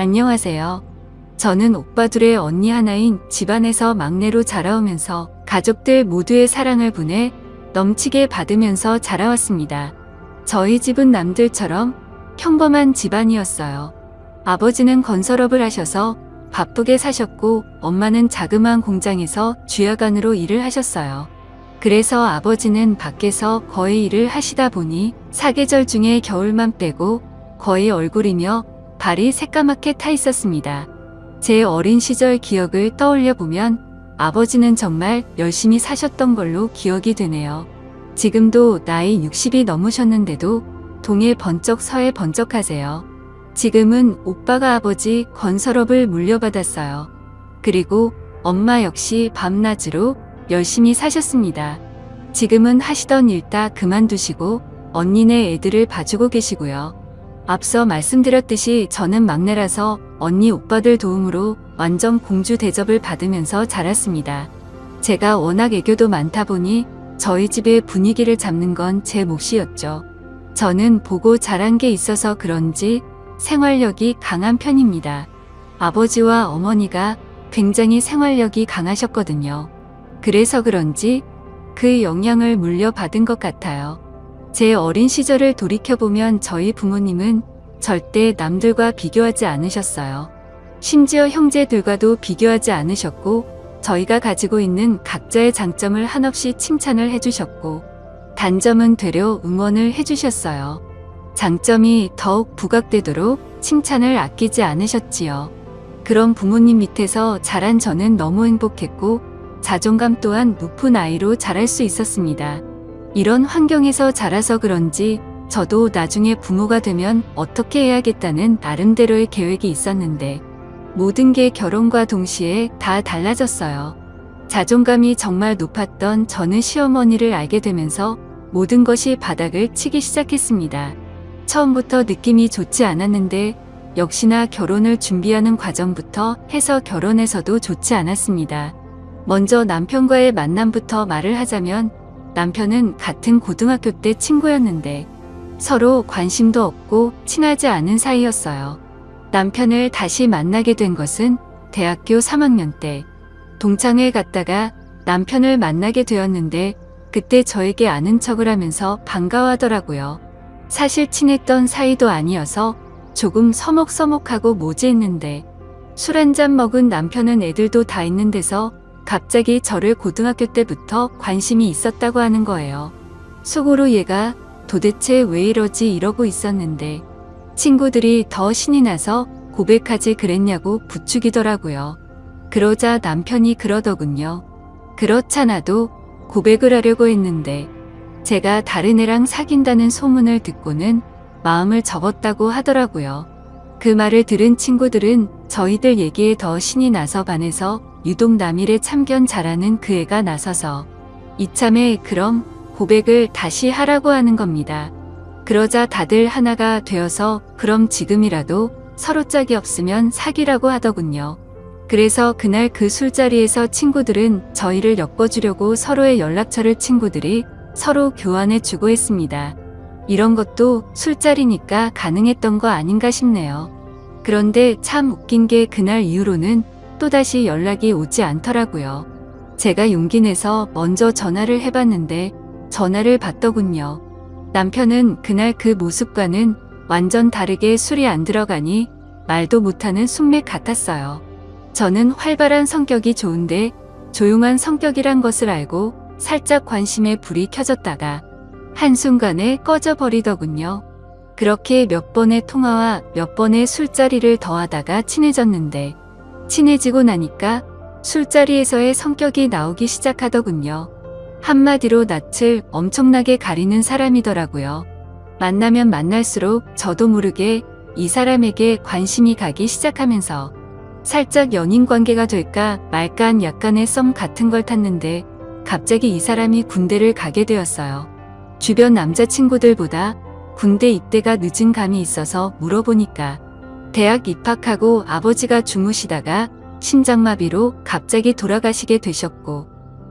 안녕하세요. 저는 오빠 둘의 언니 하나인 집안에서 막내로 자라오면서 가족들 모두의 사랑을 분에 넘치게 받으면서 자라왔습니다. 저희 집은 남들처럼 평범한 집안이었어요. 아버지는 건설업을 하셔서 바쁘게 사셨고 엄마는 자그마한 공장에서 주야간으로 일을 하셨어요. 그래서 아버지는 밖에서 거의 일을 하시다 보니 사계절 중에 겨울만 빼고 거의 얼굴이며 발이 새까맣게 타 있었습니다. 제 어린 시절 기억을 떠올려 보면 아버지는 정말 열심히 사셨던 걸로 기억이 되네요. 지금도 나이 60이 넘으셨는데도 동해 번쩍 서해 번쩍 하세요. 지금은 오빠가 아버지 건설업을 물려받았어요. 그리고 엄마 역시 밤낮으로 열심히 사셨습니다. 지금은 하시던 일 다 그만두시고 언니네 애들을 봐주고 계시고요. 앞서 말씀드렸듯이 저는 막내라서 언니 오빠들 도움으로 완전 공주 대접을 받으면서 자랐습니다. 제가 워낙 애교도 많다 보니 저희 집의 분위기를 잡는 건 제 몫이었죠. 저는 보고 자란 게 있어서 그런지 생활력이 강한 편입니다. 아버지와 어머니가 굉장히 생활력이 강하셨거든요. 그래서 그런지 그 영향을 물려받은 것 같아요. 제 어린 시절을 돌이켜보면 저희 부모님은 절대 남들과 비교하지 않으셨어요. 심지어 형제들과도 비교하지 않으셨고 저희가 가지고 있는 각자의 장점을 한없이 칭찬을 해주셨고 단점은 되려 응원을 해주셨어요. 장점이 더욱 부각되도록 칭찬을 아끼지 않으셨지요. 그런 부모님 밑에서 자란 저는 너무 행복했고 자존감 또한 높은 아이로 자랄 수 있었습니다. 이런 환경에서 자라서 그런지 저도 나중에 부모가 되면 어떻게 해야겠다는 나름대로의 계획이 있었는데 모든 게 결혼과 동시에 다 달라졌어요. 자존감이 정말 높았던 저는 시어머니를 알게 되면서 모든 것이 바닥을 치기 시작했습니다. 처음부터 느낌이 좋지 않았는데 역시나 결혼을 준비하는 과정부터 해서 결혼해서도 좋지 않았습니다. 먼저 남편과의 만남부터 말을 하자면 남편은 같은 고등학교 때 친구였는데 서로 관심도 없고 친하지 않은 사이였어요. 남편을 다시 만나게 된 것은 대학교 3학년 때 동창회 갔다가 남편을 만나게 되었는데 그때 저에게 아는 척을 하면서 반가워하더라고요. 사실 친했던 사이도 아니어서 조금 서먹서먹하고 모지했는데 술 한잔 먹은 남편은 애들도 다 있는 데서 갑자기 저를 고등학교 때부터 관심이 있었다고 하는 거예요. 속으로 얘가 도대체 왜 이러지 이러고 있었는데 친구들이 더 신이 나서 고백하지 그랬냐고 부추기더라고요. 그러자 남편이 그러더군요. 그렇잖아도 고백을 하려고 했는데 제가 다른 애랑 사귄다는 소문을 듣고는 마음을 접었다고 하더라고요. 그 말을 들은 친구들은 저희들 얘기에 더 신이 나서 반해서 유독 남일에 참견 잘하는 그 애가 나서서 이참에 그럼 고백을 다시 하라고 하는 겁니다. 그러자 다들 하나가 되어서 그럼 지금이라도 서로 짝이 없으면 사귀라고 하더군요. 그래서 그날 그 술자리에서 친구들은 저희를 엮어주려고 서로의 연락처를 친구들이 서로 교환해주고 했습니다. 이런 것도 술자리니까 가능했던 거 아닌가 싶네요. 그런데 참 웃긴 게 그날 이후로는 또다시 연락이 오지 않더라고요. 제가 용기 내서 먼저 전화를 해봤는데 전화를 받더군요. 남편은 그날 그 모습과는 완전 다르게 술이 안 들어가니 말도 못하는 숙맥 같았어요. 저는 활발한 성격이 좋은데 조용한 성격이란 것을 알고 살짝 관심에 불이 켜졌다가 한순간에 꺼져버리더군요. 그렇게 몇 번의 통화와 몇 번의 술자리를 더하다가 친해졌는데 친해지고 나니까 술자리에서의 성격이 나오기 시작하더군요. 한마디로 낯을 엄청나게 가리는 사람이더라고요. 만나면 만날수록 저도 모르게 이 사람에게 관심이 가기 시작하면서 살짝 연인 관계가 될까 말까한 약간의 썸 같은 걸 탔는데 갑자기 이 사람이 군대를 가게 되었어요. 주변 남자친구들보다 군대 입대가 늦은 감이 있어서 물어보니까 대학 입학하고 아버지가 주무시다가 심장마비로 갑자기 돌아가시게 되셨고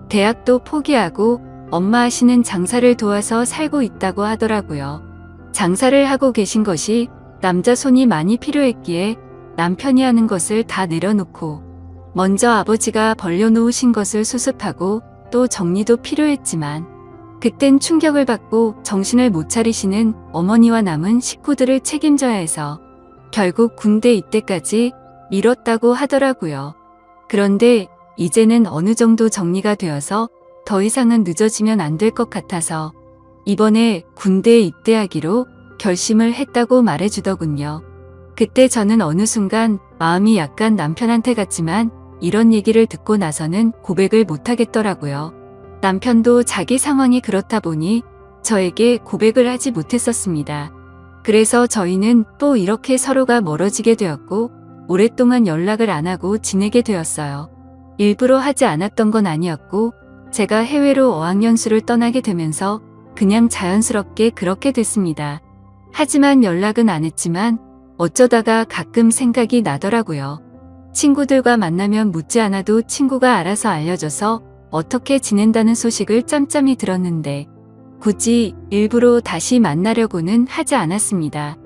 대학도 포기하고 엄마 하시는 장사를 도와서 살고 있다고 하더라고요. 장사를 하고 계신 것이 남자 손이 많이 필요했기에 남편이 하는 것을 다 내려놓고 먼저 아버지가 벌려놓으신 것을 수습하고 또 정리도 필요했지만 그땐 충격을 받고 정신을 못 차리시는 어머니와 남은 식구들을 책임져야 해서 결국 군대 입대까지 미뤘다고 하더라고요. 그런데 이제는 어느 정도 정리가 되어서 더 이상은 늦어지면 안 될 것 같아서 이번에 군대에 입대하기로 결심을 했다고 말해주더군요. 그때 저는 어느 순간 마음이 약간 남편한테 갔지만 이런 얘기를 듣고 나서는 고백을 못하겠더라고요. 남편도 자기 상황이 그렇다 보니 저에게 고백을 하지 못했었습니다. 그래서 저희는 또 이렇게 서로가 멀어지게 되었고 오랫동안 연락을 안 하고 지내게 되었어요. 일부러 하지 않았던 건 아니었고 제가 해외로 어학연수를 떠나게 되면서 그냥 자연스럽게 그렇게 됐습니다. 하지만 연락은 안 했지만 어쩌다가 가끔 생각이 나더라고요. 친구들과 만나면 묻지 않아도 친구가 알아서 알려줘서 어떻게 지낸다는 소식을 짬짬이 들었는데 굳이 일부러 다시 만나려고는 하지 않았습니다.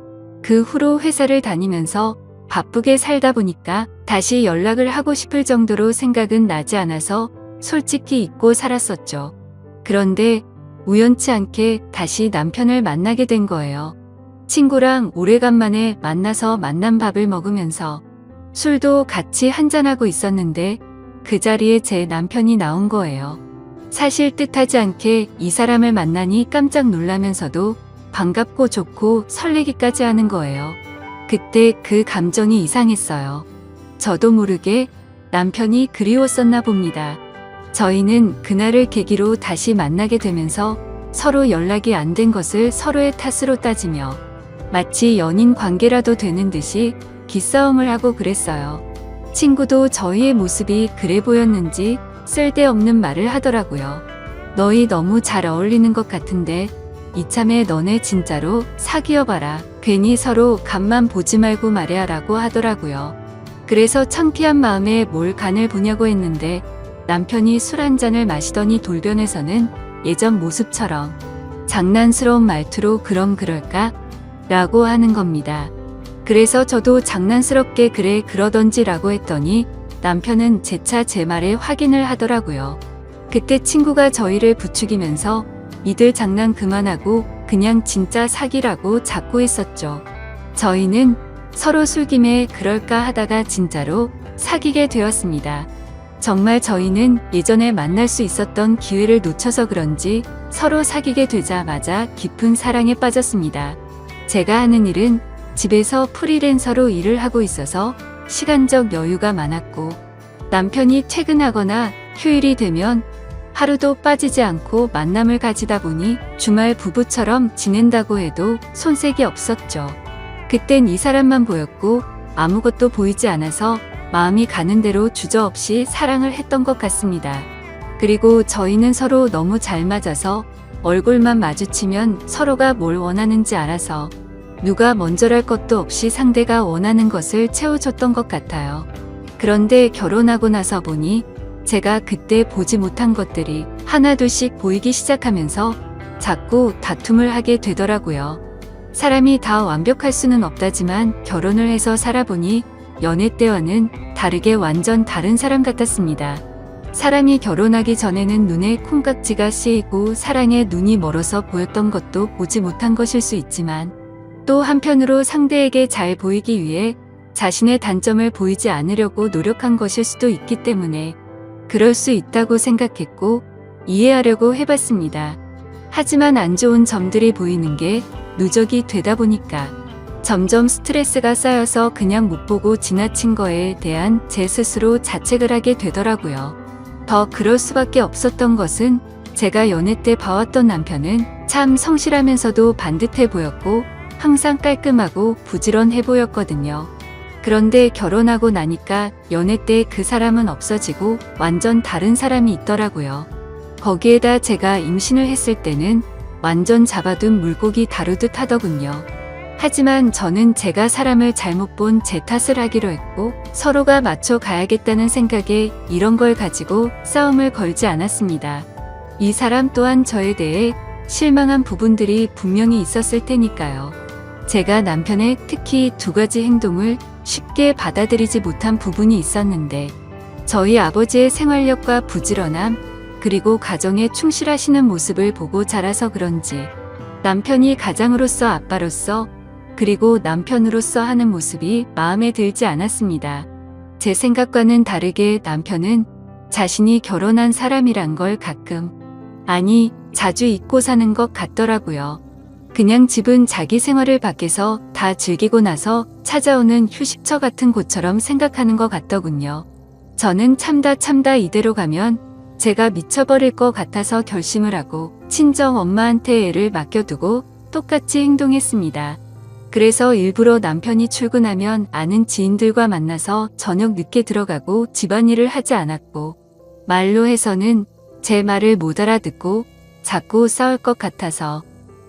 그 후로 회사를 다니면서 바쁘게 살다 보니까 다시 연락을 하고 싶을 정도로 생각은 나지 않아서 솔직히 잊고 살았었죠. 그런데 우연치 않게 다시 남편을 만나게 된 거예요. 친구랑 오래간만에 만나서 만난 밥을 먹으면서 술도 같이 한잔하고 있었는데 그 자리에 제 남편이 나온 거예요. 사실 뜻하지 않게 이 사람을 만나니 깜짝 놀라면서도 반갑고 좋고 설레기까지 하는 거예요. 그때 그 감정이 이상했어요. 저도 모르게 남편이 그리웠었나 봅니다. 저희는 그날을 계기로 다시 만나게 되면서 서로 연락이 안 된 것을 서로의 탓으로 따지며 마치 연인 관계라도 되는 듯이 기싸움을 하고 그랬어요. 친구도 저희의 모습이 그래 보였는지 쓸데없는 말을 하더라고요. 너희 너무 잘 어울리는 것 같은데 이참에 너네 진짜로 사귀어봐라. 괜히 서로 간만 보지 말고 말해야라고 하더라고요. 그래서 창피한 마음에 뭘 간을 보냐고 했는데 남편이 술 한 잔을 마시더니 돌변해서는 예전 모습처럼 장난스러운 말투로 그럼 그럴까? 라고 하는 겁니다. 그래서 저도 장난스럽게 그래 그러던지 라고 했더니 남편은 재차 제 말에 확인을 하더라고요. 그때 친구가 저희를 부추기면서 니들 장난 그만하고 그냥 진짜 사귀라고 자꾸 했었죠. 저희는 서로 술김에 그럴까 하다가 진짜로 사귀게 되었습니다. 정말 저희는 예전에 만날 수 있었던 기회를 놓쳐서 그런지 서로 사귀게 되자마자 깊은 사랑에 빠졌습니다. 제가 하는 일은 집에서 프리랜서로 일을 하고 있어서 시간적 여유가 많았고 남편이 퇴근하거나 휴일이 되면 하루도 빠지지 않고 만남을 가지다 보니 주말 부부처럼 지낸다고 해도 손색이 없었죠. 그땐 이 사람만 보였고 아무것도 보이지 않아서 마음이 가는 대로 주저없이 사랑을 했던 것 같습니다. 그리고 저희는 서로 너무 잘 맞아서 얼굴만 마주치면 서로가 뭘 원하는지 알아서 누가 먼저랄 것도 없이 상대가 원하는 것을 채워줬던 것 같아요. 그런데 결혼하고 나서 보니 제가 그때 보지 못한 것들이 하나둘씩 보이기 시작하면서 자꾸 다툼을 하게 되더라고요. 사람이 다 완벽할 수는 없다지만 결혼을 해서 살아보니 연애 때와는 다르게 완전 다른 사람 같았습니다. 사람이 결혼하기 전에는 눈에 콩깍지가 씌이고 사랑에 눈이 멀어서 보였던 것도 보지 못한 것일 수 있지만 또 한편으로 상대에게 잘 보이기 위해 자신의 단점을 보이지 않으려고 노력한 것일 수도 있기 때문에 그럴 수 있다고 생각했고 이해하려고 해봤습니다. 하지만 안 좋은 점들이 보이는 게 누적이 되다 보니까 점점 스트레스가 쌓여서 그냥 못 보고 지나친 거에 대한 제 스스로 자책을 하게 되더라고요. 더 그럴 수밖에 없었던 것은 제가 연애 때 봐왔던 남편은 참 성실하면서도 반듯해 보였고 항상 깔끔하고 부지런해 보였거든요. 그런데 결혼하고 나니까 연애 때 그 사람은 없어지고 완전 다른 사람이 있더라고요. 거기에다 제가 임신을 했을 때는 완전 잡아둔 물고기 다루듯 하더군요. 하지만 저는 제가 사람을 잘못 본 제 탓을 하기로 했고 서로가 맞춰 가야겠다는 생각에 이런 걸 가지고 싸움을 걸지 않았습니다. 이 사람 또한 저에 대해 실망한 부분들이 분명히 있었을 테니까요. 제가 남편의 특히 2가지 행동을 쉽게 받아들이지 못한 부분이 있었는데 저희 아버지의 생활력과 부지런함 그리고 가정에 충실하시는 모습을 보고 자라서 그런지 남편이 가장으로서 아빠로서 그리고 남편으로서 하는 모습이 마음에 들지 않았습니다. 제 생각과는 다르게 남편은 자신이 결혼한 사람이란 걸 가끔, 아니, 자주 잊고 사는 것 같더라고요. 그냥 집은 자기 생활을 밖에서 다 즐기고 나서 찾아오는 휴식처 같은 곳처럼 생각하는 것 같더군요. 저는 참다 이대로 가면 제가 미쳐버릴 것 같아서 결심을 하고 친정 엄마한테 애를 맡겨두고 똑같이 행동했습니다. 그래서 일부러 남편이 출근하면 아는 지인들과 만나서 저녁 늦게 들어가고 집안일을 하지 않았고 말로 해서는 제 말을 못 알아듣고 자꾸 싸울 것 같아서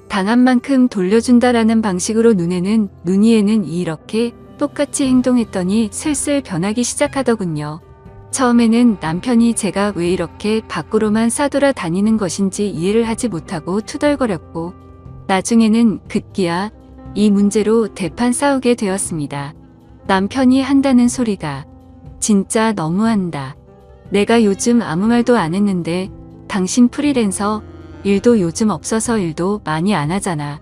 당한 만큼 돌려준다라는 방식으로 눈이에는 이렇게 똑같이 행동했더니 슬슬 변하기 시작하더군요. 처음에는 남편이 제가 왜 이렇게 밖으로만 싸돌아 다니는 것인지 이해를 하지 못하고 투덜거렸고 나중에는 급기야 이 문제로 대판 싸우게 되었습니다. 남편이 한다는 소리가 진짜 너무한다. 내가 요즘 아무 말도 안 했는데 당신 프리랜서 일도 요즘 없어서 일도 많이 안 하잖아.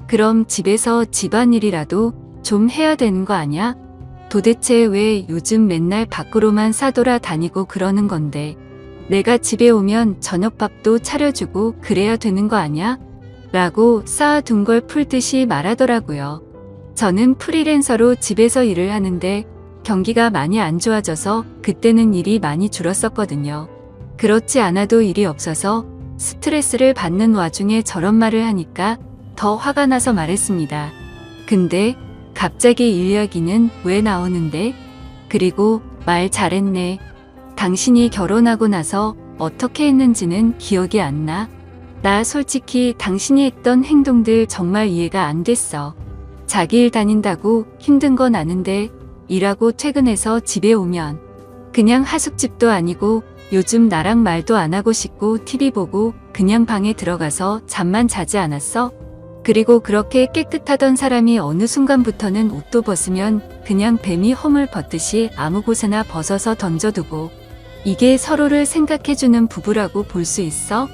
그럼 집에서 집안일이라도 좀 해야 되는 거 아냐? 도대체 왜 요즘 맨날 밖으로만 싸돌아 다니고 그러는 건데 내가 집에 오면 저녁밥도 차려주고 그래야 되는 거 아냐? 라고 쌓아둔 걸 풀듯이 말하더라고요. 저는 프리랜서로 집에서 일을 하는데 경기가 많이 안 좋아져서 그때는 일이 많이 줄었었거든요. 그렇지 않아도 일이 없어서 스트레스를 받는 와중에 저런 말을 하니까 더 화가 나서 말했습니다. 근데 갑자기 일 이야기는 왜 나오는데? 그리고 말 잘했네. 당신이 결혼하고 나서 어떻게 했는지는 기억이 안 나? 나 솔직히 당신이 했던 행동들 정말 이해가 안 됐어. 자기 일 다닌다고 힘든 건 아는데 일하고 퇴근해서 집에 오면 그냥 하숙집도 아니고 요즘 나랑 말도 안 하고 싶고 TV 보고 그냥 방에 들어가서 잠만 자지 않았어? 그리고 그렇게 깨끗하던 사람이 어느 순간부터는 옷도 벗으면 그냥 뱀이 허물 벗듯이 아무 곳에나 벗어서 던져두고 이게 서로를 생각해주는 부부라고 볼 수 있어?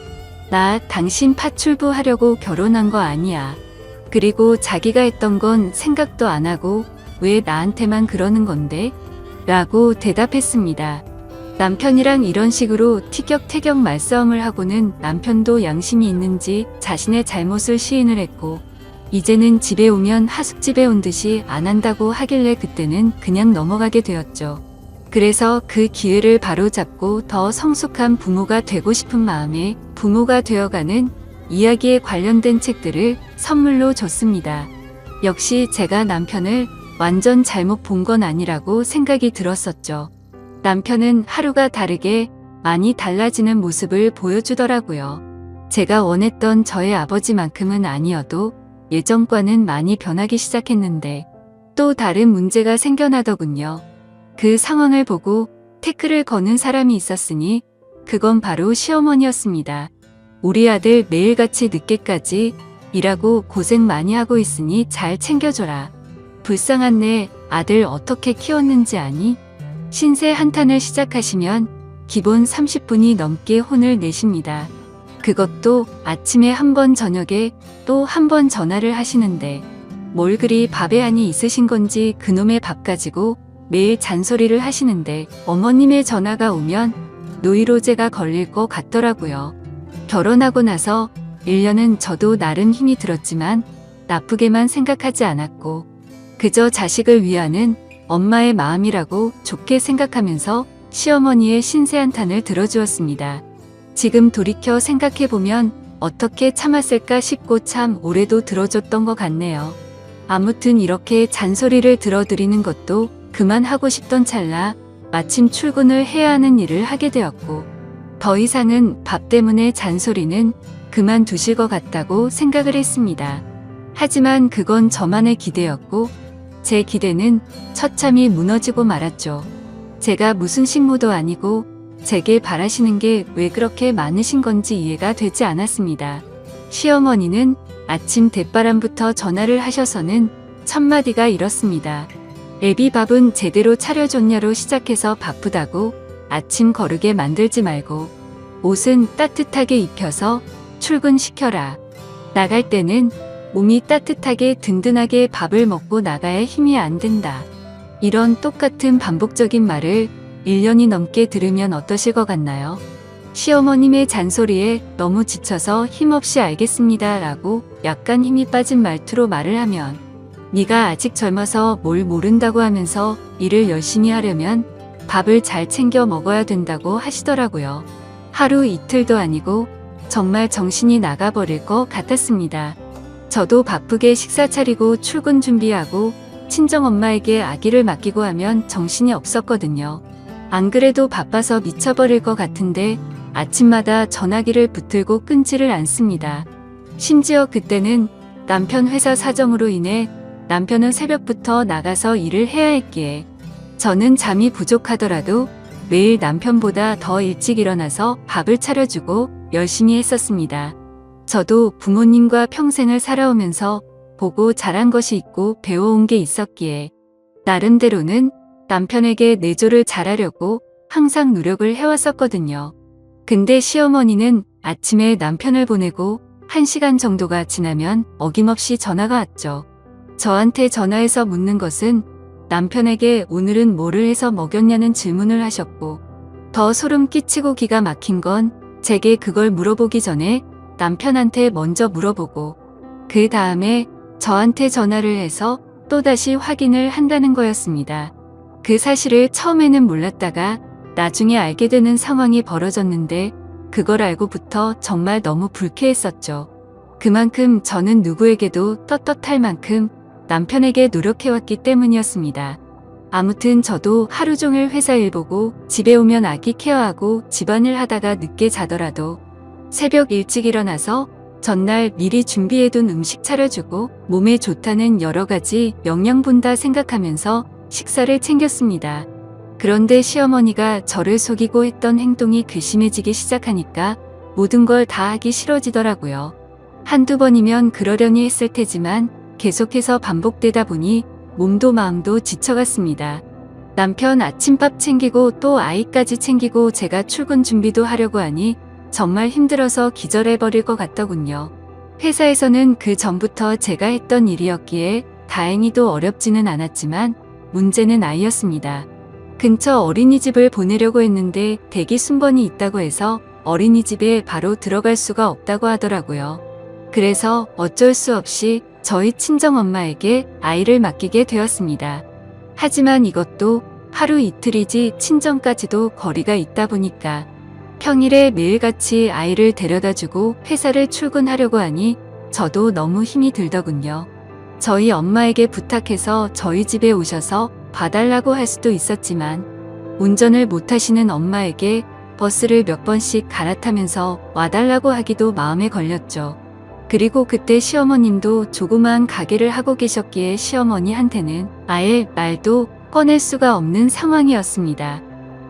나 당신 파출부 하려고 결혼한 거 아니야. 그리고 자기가 했던 건 생각도 안 하고 왜 나한테만 그러는 건데? 라고 대답했습니다. 남편이랑 이런 식으로 티격태격 말싸움을 하고는 남편도 양심이 있는지 자신의 잘못을 시인을 했고 이제는 집에 오면 하숙집에 온 듯이 안 한다고 하길래 그때는 그냥 넘어가게 되었죠. 그래서 그 기회를 바로잡고 더 성숙한 부모가 되고 싶은 마음에 부모가 되어가는 이야기에 관련된 책들을 선물로 줬습니다. 역시 제가 남편을 완전 잘못 본 건 아니라고 생각이 들었었죠. 남편은 하루가 다르게 많이 달라지는 모습을 보여주더라고요. 제가 원했던 저의 아버지만큼은 아니어도 예전과는 많이 변하기 시작했는데 또 다른 문제가 생겨나더군요. 그 상황을 보고 태클을 거는 사람이 있었으니 그건 바로 시어머니였습니다. 우리 아들 매일같이 늦게까지 일하고 고생 많이 하고 있으니 잘 챙겨줘라. 불쌍한 내 아들 어떻게 키웠는지 아니? 신세 한탄을 시작하시면 기본 30분이 넘게 혼을 내십니다. 그것도 아침에 한 번 저녁에 또 한 번 전화를 하시는데 뭘 그리 밥에 한이 있으신 건지 그놈의 밥 가지고 매일 잔소리를 하시는데 어머님의 전화가 오면 노이로제가 걸릴 것 같더라고요. 결혼하고 나서 1년은 저도 나름 힘이 들었지만 나쁘게만 생각하지 않았고 그저 자식을 위하는 엄마의 마음이라고 좋게 생각하면서 시어머니의 신세한탄을 들어주었습니다. 지금 돌이켜 생각해보면 어떻게 참았을까 싶고 참 오래도 들어줬던 것 같네요. 아무튼 이렇게 잔소리를 들어드리는 것도 그만하고 싶던 찰나 마침 출근을 해야 하는 일을 하게 되었고 더 이상은 밥 때문에 잔소리는 그만두실 것 같다고 생각을 했습니다. 하지만 그건 저만의 기대였고 제 기대는 처참히 무너지고 말았죠. 제가 무슨 식모도 아니고 제게 바라시는 게 왜 그렇게 많으신 건지 이해가 되지 않았습니다. 시어머니는 아침 대바람부터 전화를 하셔서는 첫마디가 이렇습니다. 애비 밥은 제대로 차려줬냐로 시작해서 바쁘다고 아침 거르게 만들지 말고 옷은 따뜻하게 입혀서 출근시켜라. 나갈 때는 몸이 따뜻하게 든든하게 밥을 먹고 나가야 힘이 안 든다. 이런 똑같은 반복적인 말을 1년이 넘게 들으면 어떠실 것 같나요? 시어머님의 잔소리에 너무 지쳐서 힘없이 알겠습니다 라고 약간 힘이 빠진 말투로 말을 하면 네가 아직 젊어서 뭘 모른다고 하면서 일을 열심히 하려면 밥을 잘 챙겨 먹어야 된다고 하시더라고요. 하루 이틀도 아니고 정말 정신이 나가버릴 것 같았습니다. 저도 바쁘게 식사 차리고 출근 준비하고 친정엄마에게 아기를 맡기고 하면 정신이 없었거든요. 안 그래도 바빠서 미쳐버릴 것 같은데 아침마다 전화기를 붙들고 끊지를 않습니다. 심지어 그때는 남편 회사 사정으로 인해 남편은 새벽부터 나가서 일을 해야 했기에 저는 잠이 부족하더라도 매일 남편보다 더 일찍 일어나서 밥을 차려주고 열심히 했었습니다. 저도 부모님과 평생을 살아오면서 보고 자란 것이 있고 배워온 게 있었기에 나름대로는 남편에게 내조를 잘하려고 항상 노력을 해왔었거든요. 근데 시어머니는 아침에 남편을 보내고 1시간 정도가 지나면 어김없이 전화가 왔죠. 저한테 전화해서 묻는 것은 남편에게 오늘은 뭐를 해서 먹였냐는 질문을 하셨고 더 소름 끼치고 기가 막힌 건 제게 그걸 물어보기 전에 남편한테 먼저 물어보고 그 다음에 저한테 전화를 해서 또다시 확인을 한다는 거였습니다. 그 사실을 처음에는 몰랐다가 나중에 알게 되는 상황이 벌어졌는데 그걸 알고부터 정말 너무 불쾌했었죠. 그만큼 저는 누구에게도 떳떳할 만큼 남편에게 노력해왔기 때문이었습니다. 아무튼 저도 하루 종일 회사 일 보고 집에 오면 아기 케어하고 집안일 하다가 늦게 자더라도 새벽 일찍 일어나서 전날 미리 준비해둔 음식 차려주고 몸에 좋다는 여러 가지 영양분 다 생각하면서 식사를 챙겼습니다. 그런데 시어머니가 저를 속이고 했던 행동이 괘씸해지기 시작하니까 모든 걸 다 하기 싫어지더라고요. 한두 번이면 그러려니 했을 테지만 계속해서 반복되다 보니 몸도 마음도 지쳐갔습니다. 남편 아침밥 챙기고 또 아이까지 챙기고 제가 출근 준비도 하려고 하니 정말 힘들어서 기절해버릴 것 같더군요. 회사에서는 그 전부터 제가 했던 일이었기에 다행히도 어렵지는 않았지만 문제는 아이였습니다. 근처 어린이집을 보내려고 했는데 대기 순번이 있다고 해서 어린이집에 바로 들어갈 수가 없다고 하더라고요. 그래서 어쩔 수 없이 저희 친정엄마에게 아이를 맡기게 되었습니다. 하지만 이것도 하루 이틀이지 친정까지도 거리가 있다 보니까 평일에 매일같이 아이를 데려다주고 회사를 출근하려고 하니 저도 너무 힘이 들더군요. 저희 엄마에게 부탁해서 저희 집에 오셔서 봐달라고 할 수도 있었지만 운전을 못하시는 엄마에게 버스를 몇 번씩 갈아타면서 와달라고 하기도 마음에 걸렸죠. 그리고 그때 시어머님도 조그마한 가게를 하고 계셨기에 시어머니한테는 아예 말도 꺼낼 수가 없는 상황이었습니다.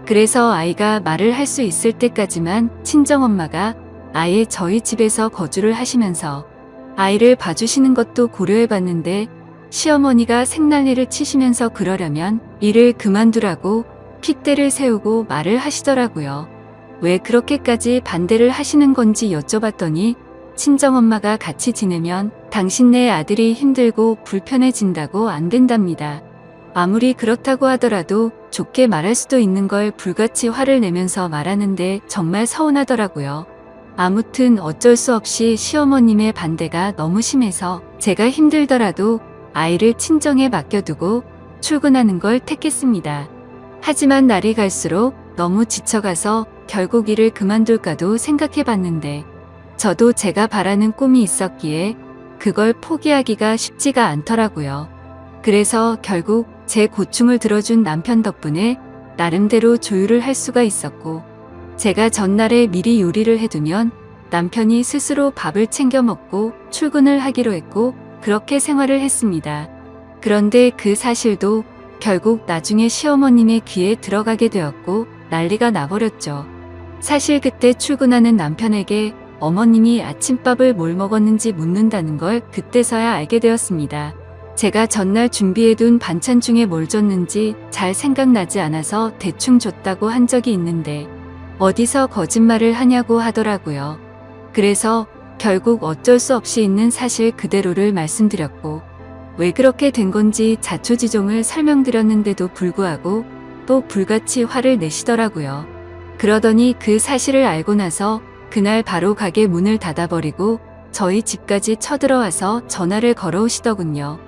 그래서 아이가 말을 할 수 있을 때까지만 친정엄마가 아예 저희 집에서 거주를 하시면서 아이를 봐주시는 것도 고려해봤는데 시어머니가 생난리를 치시면서 그러려면 일을 그만두라고 핏대를 세우고 말을 하시더라고요. 왜 그렇게까지 반대를 하시는 건지 여쭤봤더니 친정엄마가 같이 지내면 당신네 아들이 힘들고 불편해진다고 안 된답니다. 아무리 그렇다고 하더라도 좋게 말할 수도 있는 걸 불같이 화를 내면서 말하는데 정말 서운하더라고요. 아무튼 어쩔 수 없이 시어머님의 반대가 너무 심해서 제가 힘들더라도 아이를 친정에 맡겨두고 출근하는 걸 택했습니다. 하지만 날이 갈수록 너무 지쳐가서 결국 일을 그만둘까도 생각해봤는데 저도 제가 바라는 꿈이 있었기에 그걸 포기하기가 쉽지가 않더라고요. 그래서 결국 제 고충을 들어준 남편 덕분에 나름대로 조율을 할 수가 있었고 제가 전날에 미리 요리를 해두면 남편이 스스로 밥을 챙겨 먹고 출근을 하기로 했고 그렇게 생활을 했습니다. 그런데 그 사실도 결국 나중에 시어머님의 귀에 들어가게 되었고 난리가 나버렸죠. 사실 그때 출근하는 남편에게 어머님이 아침밥을 뭘 먹었는지 묻는다는 걸 그때서야 알게 되었습니다. 제가 전날 준비해둔 반찬 중에 뭘 줬는지 잘 생각나지 않아서 대충 줬다고 한 적이 있는데 어디서 거짓말을 하냐고 하더라고요. 그래서 결국 어쩔 수 없이 있는 사실 그대로를 말씀드렸고 왜 그렇게 된 건지 자초지종을 설명드렸는데도 불구하고 또 불같이 화를 내시더라고요. 그러더니 그 사실을 알고 나서 그날 바로 가게 문을 닫아버리고 저희 집까지 쳐들어와서 전화를 걸어오시더군요.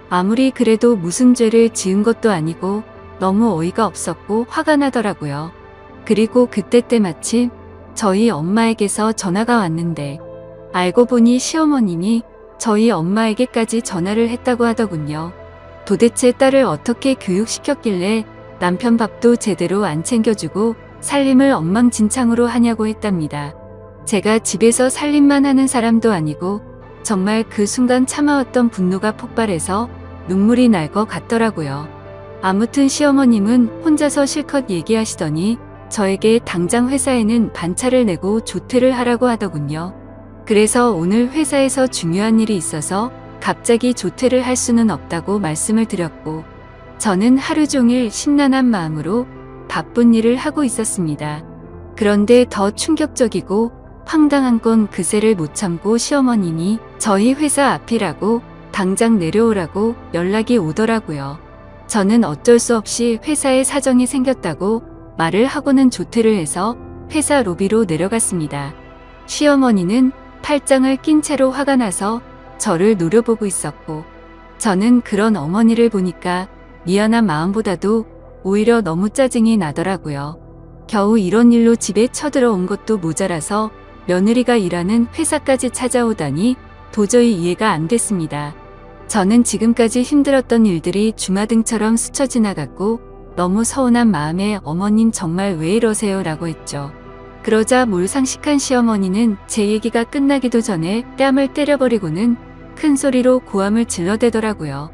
아무리 그래도 무슨 죄를 지은 것도 아니고 너무 어이가 없었고 화가 나더라고요. 그리고 그때 때마침 저희 엄마에게서 전화가 왔는데 알고 보니 시어머님이 저희 엄마에게까지 전화를 했다고 하더군요. 도대체 딸을 어떻게 교육시켰길래 남편 밥도 제대로 안 챙겨주고 살림을 엉망진창으로 하냐고 했답니다. 제가 집에서 살림만 하는 사람도 아니고 정말 그 순간 참아왔던 분노가 폭발해서 눈물이 날 것 같더라고요. 아무튼 시어머님은 혼자서 실컷 얘기하시더니 저에게 당장 회사에는 반차를 내고 조퇴를 하라고 하더군요. 그래서 오늘 회사에서 중요한 일이 있어서 갑자기 조퇴를 할 수는 없다고 말씀을 드렸고 저는 하루 종일 심란한 마음으로 바쁜 일을 하고 있었습니다. 그런데 더 충격적이고 황당한 건 그새를 못 참고 시어머님이 저희 회사 앞이라고 당장 내려오라고 연락이 오더라고요. 저는 어쩔 수 없이 회사에 사정이 생겼다고 말을 하고는 조퇴를 해서 회사 로비로 내려갔습니다. 시어머니는 팔짱을 낀 채로 화가 나서 저를 노려보고 있었고 저는 그런 어머니를 보니까 미안한 마음보다도 오히려 너무 짜증이 나더라고요. 겨우 이런 일로 집에 쳐들어온 것도 모자라서 며느리가 일하는 회사까지 찾아오다니 도저히 이해가 안 됐습니다. 저는 지금까지 힘들었던 일들이 주마등처럼 스쳐 지나갔고 너무 서운한 마음에 어머님 정말 왜 이러세요 라고 했죠. 그러자 몰상식한 시어머니는 제 얘기가 끝나기도 전에 뺨을 때려버리고는 큰 소리로 고함을 질러대더라고요.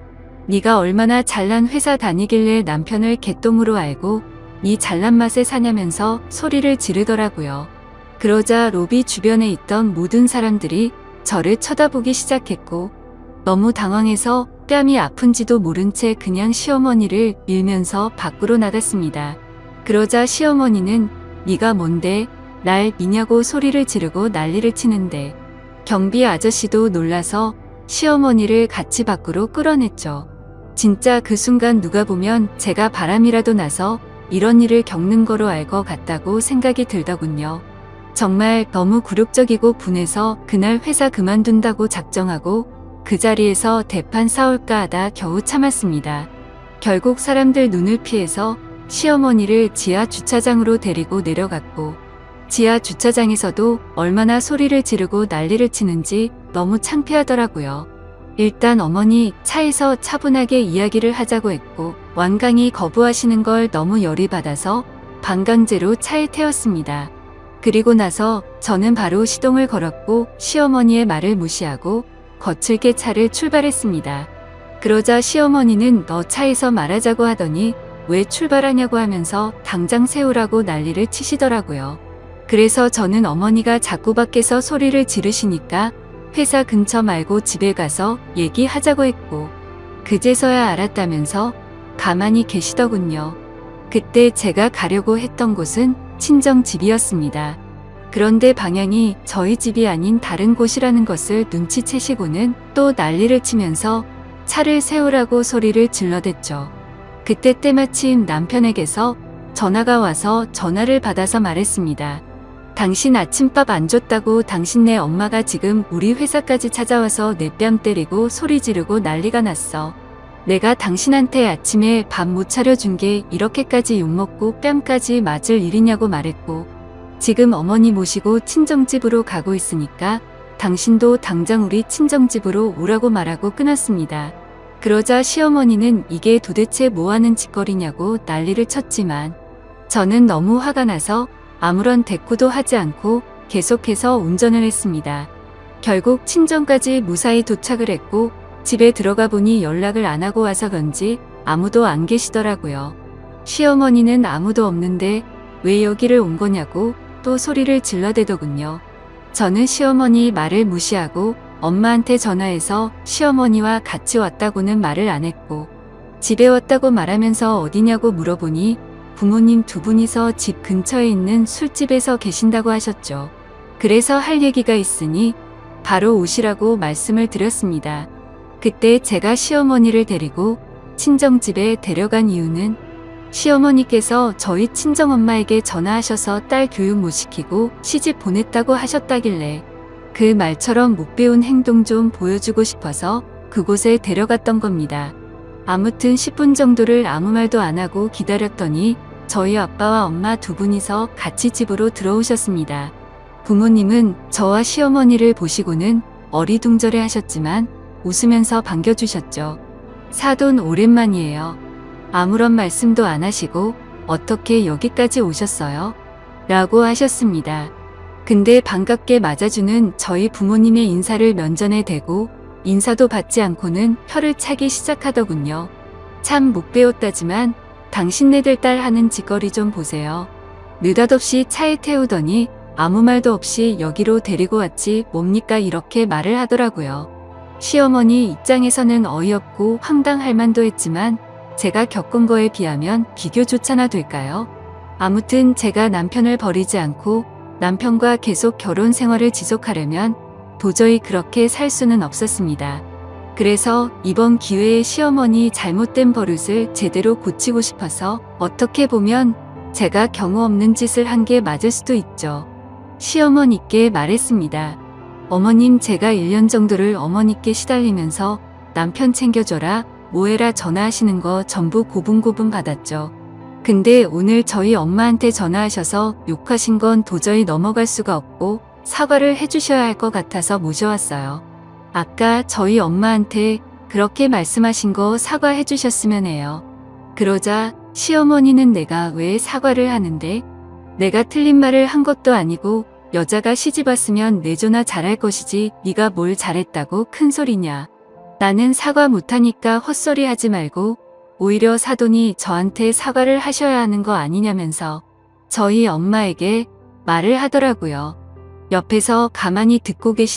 네가 얼마나 잘난 회사 다니길래 남편을 개똥으로 알고 네 잘난 맛에 사냐면서 소리를 지르더라고요. 그러자 로비 주변에 있던 모든 사람들이 저를 쳐다보기 시작했고 너무 당황해서 뺨이 아픈지도 모른 채 그냥 시어머니를 밀면서 밖으로 나갔습니다. 그러자 시어머니는 네가 뭔데 날 미냐고 소리를 지르고 난리를 치는데 경비 아저씨도 놀라서 시어머니를 같이 밖으로 끌어냈죠. 진짜 그 순간 누가 보면 제가 바람이라도 나서 이런 일을 겪는 거로 알 것 같다고 생각이 들더군요. 정말 너무 굴욕적이고 분해서 그날 회사 그만둔다고 작정하고 그 자리에서 대판 싸울까 하다 겨우 참았습니다. 결국 사람들 눈을 피해서 시어머니를 지하 주차장으로 데리고 내려갔고 지하 주차장에서도 얼마나 소리를 지르고 난리를 치는지 너무 창피하더라고요. 일단 어머니 차에서 차분하게 이야기를 하자고 했고 완강히 거부하시는 걸 너무 열이 받아서 반강제로 차에 태웠습니다. 그리고 나서 저는 바로 시동을 걸었고 시어머니의 말을 무시하고 거칠게 차를 출발했습니다. 그러자 시어머니는 너 차에서 말하자고 하더니 왜 출발하냐고 하면서 당장 세우라고 난리를 치시더라고요. 그래서 저는 어머니가 자꾸 밖에서 소리를 지르시니까 회사 근처 말고 집에 가서 얘기하자고 했고 그제서야 알았다면서 가만히 계시더군요. 그때 제가 가려고 했던 곳은 친정집이었습니다. 그런데 방향이 저희 집이 아닌 다른 곳이라는 것을 눈치채시고는 또 난리를 치면서 차를 세우라고 소리를 질러댔죠. 그때 때마침 남편에게서 전화가 와서 전화를 받아서 말했습니다. 당신 아침밥 안 줬다고 당신네 엄마가 지금 우리 회사까지 찾아와서 내 뺨 때리고 소리 지르고 난리가 났어. 내가 당신한테 아침에 밥 못 차려준 게 이렇게까지 욕먹고 뺨까지 맞을 일이냐고 말했고 지금 어머니 모시고 친정집으로 가고 있으니까 당신도 당장 우리 친정집으로 오라고 말하고 끊었습니다. 그러자 시어머니는 이게 도대체 뭐하는 짓거리냐고 난리를 쳤지만 저는 너무 화가 나서 아무런 대꾸도 하지 않고 계속해서 운전을 했습니다. 결국 친정까지 무사히 도착을 했고 집에 들어가 보니 연락을 안 하고 와서 그런지 아무도 안 계시더라고요. 시어머니는 아무도 없는데 왜 여기를 온 거냐고 또 소리를 질러대더군요. 저는 시어머니 말을 무시하고 엄마한테 전화해서 시어머니와 같이 왔다고는 말을 안 했고 집에 왔다고 말하면서 어디냐고 물어보니 부모님 두 분이서 집 근처에 있는 술집에서 계신다고 하셨죠. 그래서 할 얘기가 있으니 바로 오시라고 말씀을 드렸습니다. 그때 제가 시어머니를 데리고 친정집에 데려간 이유는 시어머니께서 저희 친정엄마에게 전화하셔서 딸 교육 못 시키고 시집 보냈다고 하셨다길래 그 말처럼 못 배운 행동 좀 보여주고 싶어서 그곳에 데려갔던 겁니다. 아무튼 10분 정도를 아무 말도 안 하고 기다렸더니 저희 아빠와 엄마 두 분이서 같이 집으로 들어오셨습니다. 부모님은 저와 시어머니를 보시고는 어리둥절해 하셨지만 웃으면서 반겨주셨죠. 사돈 오랜만이에요. 아무런 말씀도 안 하시고 어떻게 여기까지 오셨어요? 라고 하셨습니다. 근데 반갑게 맞아주는 저희 부모님의 인사를 면전에 대고 인사도 받지 않고는 혀를 차기 시작하더군요. 참 못 배웠다지만 당신네들 딸 하는 짓거리 좀 보세요. 느닷없이 차에 태우더니 아무 말도 없이 여기로 데리고 왔지 뭡니까 이렇게 말을 하더라고요. 시어머니 입장에서는 어이없고 황당할 만도 했지만 제가 겪은 거에 비하면 비교조차나 될까요? 아무튼 제가 남편을 버리지 않고 남편과 계속 결혼 생활을 지속하려면 도저히 그렇게 살 수는 없었습니다. 그래서 이번 기회에 시어머니 잘못된 버릇을 제대로 고치고 싶어서 어떻게 보면 제가 경우 없는 짓을 한 게 맞을 수도 있죠. 시어머니께 말했습니다. 어머님 제가 1년 정도를 어머니께 시달리면서 남편 챙겨줘라 뭐해라 전화하시는 거 전부 고분고분 받았죠. 근데 오늘 저희 엄마한테 전화하셔서 욕하신 건 도저히 넘어갈 수가 없고 사과를 해주셔야 할 것 같아서 모셔왔어요. 아까 저희 엄마한테 그렇게 말씀하신 거 사과해 주셨으면 해요. 그러자 시어머니는 내가 왜 사과를 하는데? 내가 틀린 말을 한 것도 아니고 여자가 시집 왔으면 내조나 잘할 것이지 네가 뭘 잘했다고 큰 소리냐. 나는 사과 못하니까 헛소리 하지 말고 오히려 사돈이 저한테 사과를 하셔야 하는 거 아니냐면서 저희 엄마에게 말을 하더라고요. 옆에서 가만히 듣고 계시